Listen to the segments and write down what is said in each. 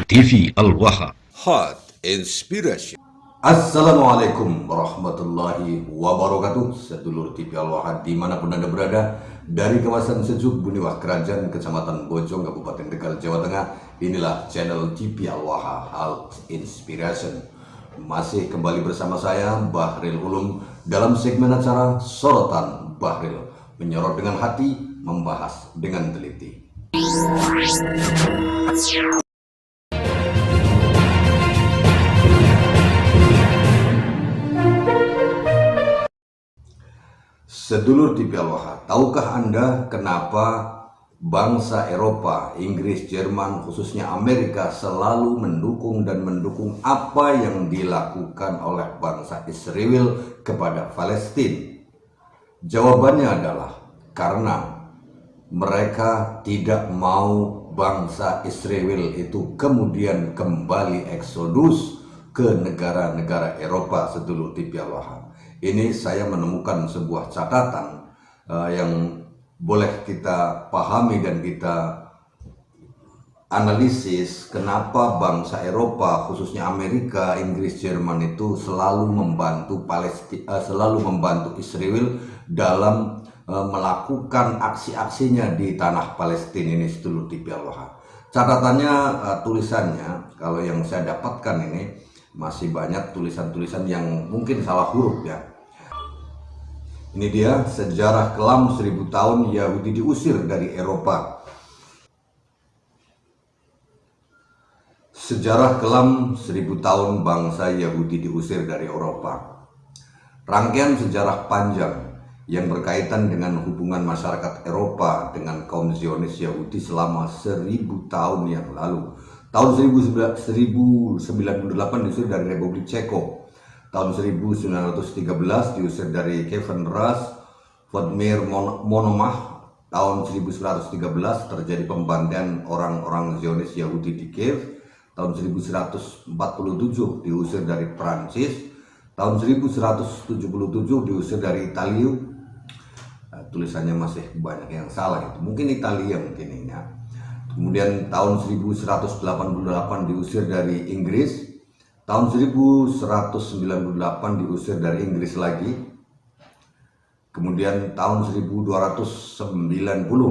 TV Al-Waha. Hot Inspiration. Assalamualaikum warahmatullahi wabarakatuh. Sedulur TV Al-Waha dimanapun Anda berada, dari kawasan sejuk Buniwah Kerajaan, Kecamatan Bojong, Kabupaten Tegal, Jawa Tengah. Inilah channel TV Al-Waha Hot Inspiration. Masih kembali bersama saya Bahril Ulum dalam segmen acara Sorotan Bahril, menyorot dengan hati, membahas dengan teliti. Sedulur TV Al-Waha, tahukah Anda kenapa bangsa Eropa, Inggris, Jerman, khususnya Amerika selalu mendukung apa yang dilakukan oleh bangsa Israel kepada Palestina? Jawabannya adalah karena mereka tidak mau bangsa Israel itu kemudian kembali eksodus ke negara-negara Eropa. Sedulur TV Al-Waha, ini saya menemukan sebuah catatan yang boleh kita pahami dan kita analisis kenapa bangsa Eropa, khususnya Amerika, Inggris, Jerman itu selalu membantu selalu membantu Israel dalam melakukan aksi-aksinya di tanah Palestina ini. Sedulur TV Al-Waha, catatannya, tulisannya, kalau yang saya dapatkan ini masih banyak tulisan-tulisan yang mungkin salah huruf ya. Ini dia sejarah kelam 1000 tahun Yahudi diusir dari Eropa. Sejarah kelam 1000 tahun bangsa Yahudi diusir dari Eropa. Rangkaian sejarah panjang yang berkaitan dengan hubungan masyarakat Eropa dengan kaum Zionis Yahudi selama 1000 tahun yang lalu. Tahun 1098 diusir dari Republik Ceko. Tahun 1913 diusir dari Kievan Rus, Vladimir Monomach. Tahun 1113 terjadi pembantaian orang-orang Zionis Yahudi di Kiev. Tahun 1147 diusir dari Prancis. Tahun 1177 diusir dari Italia. Tulisannya masih banyak yang salah, itu mungkin Italia mungkin ini ya. Kemudian tahun 1188 diusir dari Inggris. Tahun 1198 diusir dari Inggris lagi. Kemudian tahun 1290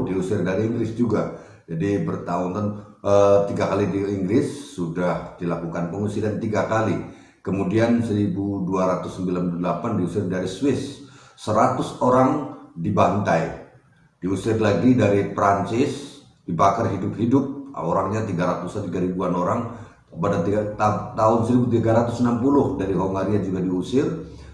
diusir dari Inggris juga. Jadi bertahun-tahun 3 kali di Inggris sudah dilakukan pengusiran 3 kali. Kemudian 1298 diusir dari Swiss. 100 orang dibantai. Diusir lagi dari Prancis, dibakar hidup-hidup, orangnya 300-an orang. Pada tahun 1360 dari Hongaria juga diusir.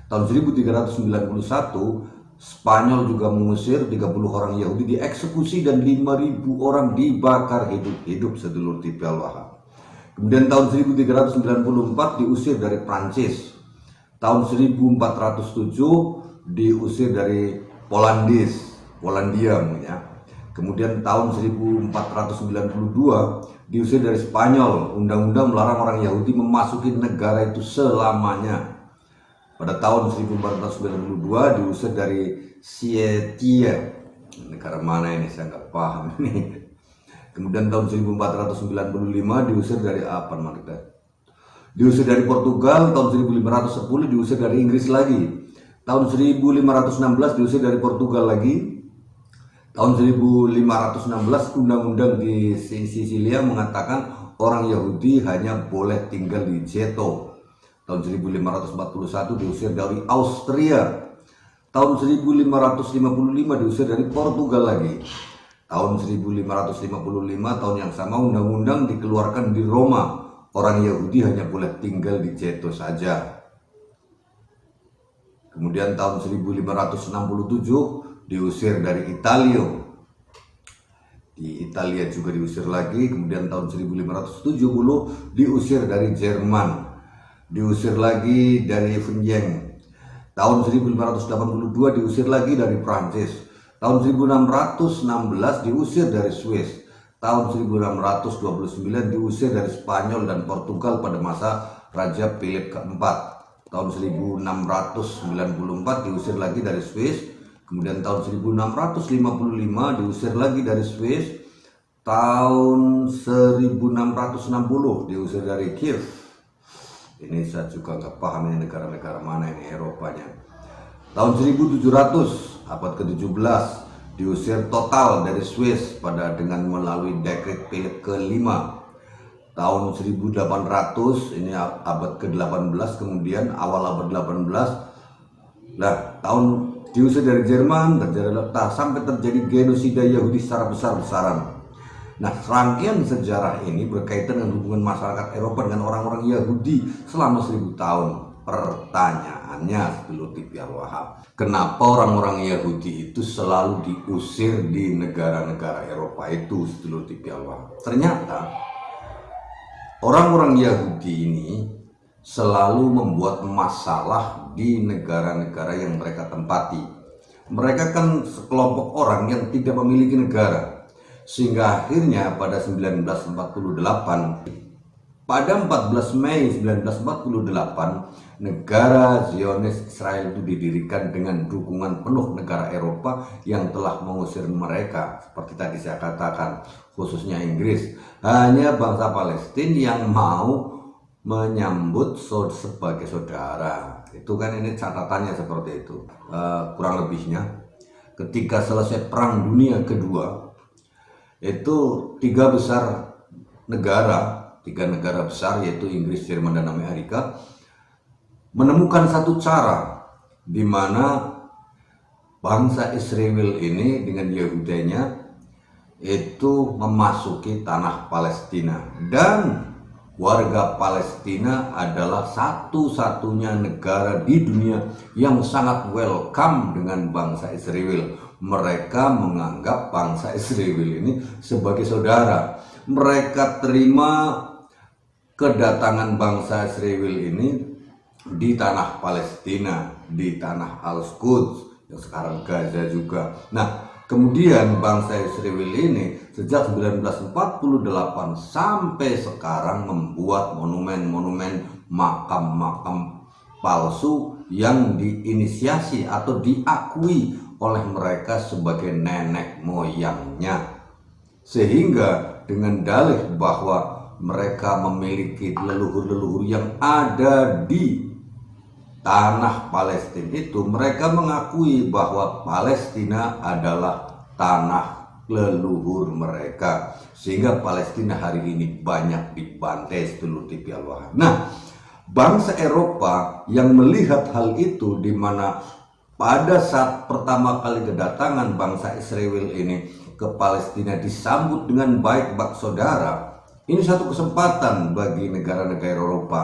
Tahun 1391 Spanyol juga mengusir 30 orang Yahudi, dieksekusi, dan 5.000 orang dibakar hidup-hidup. Sedulur TV Al-Waha. Kemudian tahun 1394 diusir dari Prancis. Tahun 1407 diusir dari Polandia ya. Kemudian tahun 1492 diusir dari Spanyol. Undang-undang melarang orang Yahudi memasuki negara itu selamanya. Pada tahun 1492 diusir dari Sietia. Negara mana ini, saya nggak paham ini. Kemudian tahun 1495 diusir dari apa kita? Diusir dari Portugal. Tahun 1510 diusir dari Inggris lagi. Tahun 1516 diusir dari Portugal lagi. Tahun 1516 undang-undang di Sisilia mengatakan orang Yahudi hanya boleh tinggal di Ghetto. Tahun 1541 diusir dari Austria. Tahun 1555 diusir dari Portugal lagi. Tahun 1555, tahun yang sama, undang-undang dikeluarkan di Roma. Orang Yahudi hanya boleh tinggal di Ghetto saja. Kemudian tahun 1567 diusir dari Italia. Di Italia juga diusir lagi. Kemudian tahun 1570 diusir dari Jerman. Diusir lagi dari Vietnam. Tahun 1582 diusir lagi dari Prancis. Tahun 1616 diusir dari Swiss. Tahun 1629 diusir dari Spanyol dan Portugal pada masa Raja Philip keempat. Tahun 1694 diusir lagi dari Swiss. Kemudian tahun 1655 diusir lagi dari Swiss. tahun 1660 diusir dari Kiev. Ini saya juga nggak paham ini negara-negara mana ini Eropanya. Tahun 1700 abad ke-17 diusir total dari Swiss dengan melalui dekret Philip ke-5. Tahun 1800 ini abad ke-18, kemudian awal abad 18 tahun diusir dari Jerman, sampai terjadi genosida Yahudi secara besar-besaran. Nah, rangkaian sejarah ini berkaitan dengan hubungan masyarakat Eropa dengan orang-orang Yahudi selama 1000 tahun. Pertanyaannya, Sedulur TV Al-Wahab, kenapa orang-orang Yahudi itu selalu diusir di negara-negara Eropa itu, Sedulur TV Al-Wahab? Ternyata orang-orang Yahudi ini selalu membuat masalah di negara-negara yang mereka tempati. Mereka kan sekelompok orang yang tidak memiliki negara, sehingga akhirnya pada 14 Mei 1948 negara Zionis Israel itu didirikan dengan dukungan penuh negara Eropa yang telah mengusir mereka. Seperti tadi saya katakan, khususnya Inggris. Hanya bangsa Palestina yang mau menyambut sebagai saudara. Itu kan ini catatannya seperti itu. Kurang lebihnya ketika selesai Perang Dunia Kedua itu tiga negara besar yaitu Inggris, Jerman, dan Amerika menemukan satu cara di mana bangsa Israel ini dengan Yahudinya itu memasuki tanah Palestina, dan warga Palestina adalah satu-satunya negara di dunia yang sangat welcome dengan bangsa Israel. Mereka menganggap bangsa Israel ini sebagai saudara. Mereka terima kedatangan bangsa Israel ini di tanah Palestina, di tanah Al-Quds yang sekarang Gaza juga. Nah, kemudian bangsa Israel ini sejak 1948 sampai sekarang membuat monumen-monumen, makam-makam palsu yang diinisiasi atau diakui oleh mereka sebagai nenek moyangnya, sehingga dengan dalih bahwa mereka memiliki leluhur-leluhur yang ada di tanah Palestina itu, mereka mengakui bahwa Palestina adalah tanah leluhur mereka, sehingga Palestina hari ini banyak dibantai, Sedulur TV Al-Wahab. Nah, bangsa Eropa yang melihat hal itu, di mana pada saat pertama kali kedatangan bangsa Israel ini ke Palestina disambut dengan baik bak saudara, ini satu kesempatan bagi negara-negara Eropa.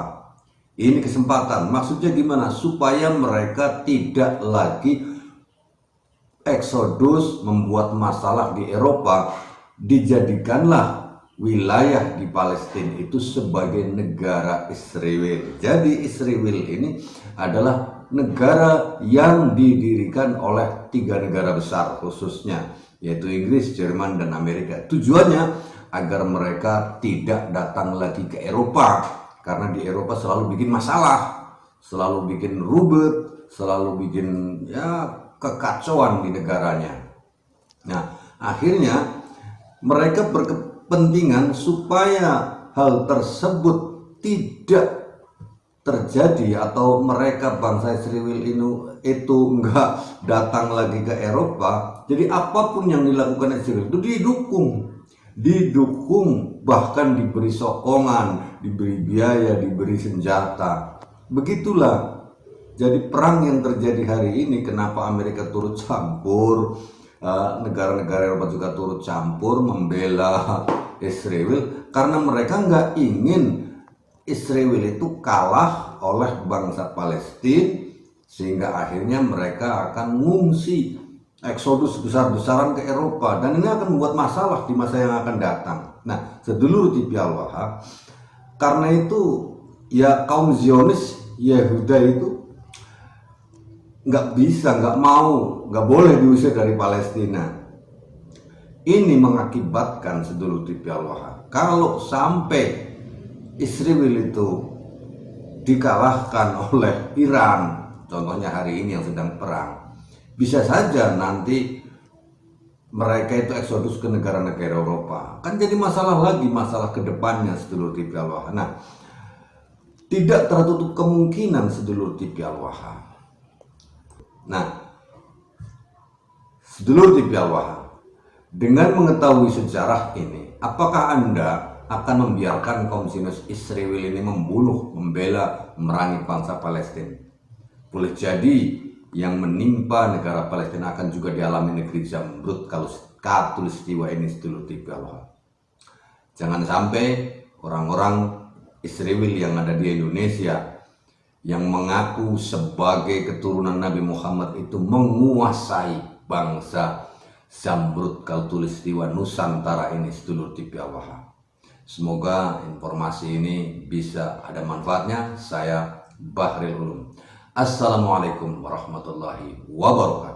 Ini kesempatan, maksudnya gimana? Supaya mereka tidak lagi eksodus membuat masalah di Eropa. Dijadikanlah wilayah di Palestina itu sebagai negara Israel. Jadi Israel ini adalah negara yang didirikan oleh tiga negara besar khususnya, yaitu Inggris, Jerman, dan Amerika. Tujuannya agar mereka tidak datang lagi ke Eropa, karena di Eropa selalu bikin masalah, selalu bikin ribet, selalu bikin kekacauan di negaranya. Nah, akhirnya mereka berkepentingan supaya hal tersebut tidak terjadi, atau mereka bangsa Israel itu enggak datang lagi ke Eropa. Jadi apapun yang dilakukan Israel itu didukung, bahkan diberi sokongan, diberi biaya, diberi senjata. Begitulah jadi perang yang terjadi hari ini. Kenapa Amerika turut campur, negara-negara Eropa juga turut campur membela Israel, karena mereka nggak ingin Israel itu kalah oleh bangsa Palestina, sehingga akhirnya mereka akan mengungsi, eksodus besar-besaran ke Eropa, dan ini akan membuat masalah di masa yang akan datang. Nah, Sedulur TV Al-Wahab, karena itu ya kaum Zionis Yehuda itu nggak bisa, nggak mau, nggak boleh diusir dari Palestina. Ini mengakibatkan, Sedulur TV Al-Wahab, kalau sampai Israel itu dikalahkan oleh Iran, contohnya hari ini yang sedang perang, bisa saja nanti mereka itu eksodus ke negara-negara Eropa. Kan jadi masalah lagi, masalah kedepannya sedulur TV Al-Waha. Nah, tidak tertutup kemungkinan sedulur TV Al-Waha. Nah, sedulur TV Al-Waha, dengan mengetahui sejarah ini, apakah Anda akan membiarkan kaum Zionis Israel ini membunuh, membela, memerangi bangsa Palestina? Boleh jadi yang menimpa negara Palestina akan juga dialami negeri Zamrud kalau katulistiwa ini sedulur TV Al-Waha. Jangan sampai orang-orang Israel yang ada di Indonesia yang mengaku sebagai keturunan Nabi Muhammad itu menguasai bangsa Zamrud Katulistiwa Nusantara ini sedulur TV Al-Waha. Semoga informasi ini bisa ada manfaatnya. Saya Bahril Ulum. Assalamualaikum warahmatullahi wabarakatuh.